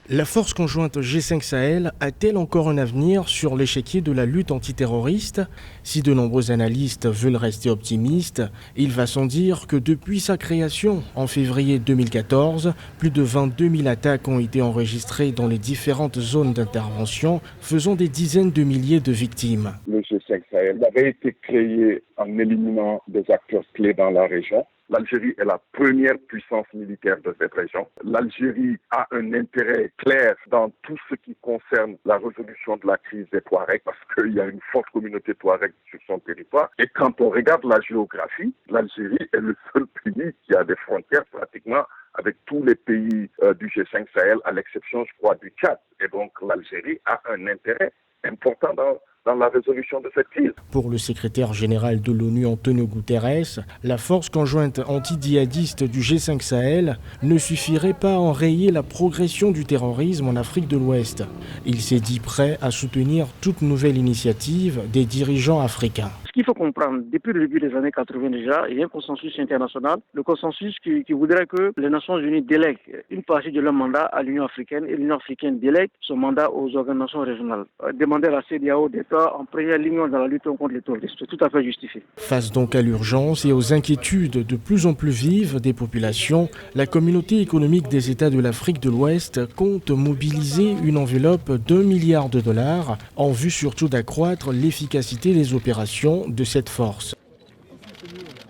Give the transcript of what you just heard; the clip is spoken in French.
La force conjointe G5 Sahel a-t-elle encore un avenir sur l'échiquier de la lutte antiterroriste? Si de nombreux analystes veulent rester optimistes, il va sans dire que depuis sa création en février 2014, plus de 22 000 attaques ont été enregistrées dans les différentes zones d'intervention, faisant des dizaines de milliers de victimes. Le G5 Sahel avait été créé en éliminant des acteurs clés dans la région. L'Algérie est la première puissance militaire de cette région. L'Algérie a un intérêt clair dans tout ce qui concerne la résolution de la crise des Touaregs parce qu'il y a une forte communauté Touareg sur son territoire. Et quand on regarde la géographie, l'Algérie est le seul pays qui a des frontières pratiquement avec tous les pays du G5 Sahel, à l'exception, je crois, du Tchad. Et donc l'Algérie a un intérêt important dans la résolution de cette crise. Pour le secrétaire général de l'ONU, Antonio Guterres, la force conjointe anti-djihadiste du G5 Sahel ne suffirait pas à enrayer la progression du terrorisme en Afrique de l'Ouest. Il s'est dit prêt à soutenir toute nouvelle initiative des dirigeants africains. Ce qu'il faut comprendre, depuis le début des années 80 déjà, il y a un consensus international, le consensus qui voudrait que les Nations Unies délèguent une partie de leur mandat à l'Union africaine et l'Union africaine délègue son mandat aux organisations régionales. Demander à la CEDEAO d'être en première ligne dans la lutte contre les terroristes, c'est tout à fait justifié. Face donc à l'urgence et aux inquiétudes de plus en plus vives des populations, la communauté économique des États de l'Afrique de l'Ouest compte mobiliser une enveloppe d'1 milliard de dollars en vue surtout d'accroître l'efficacité des opérations de cette force.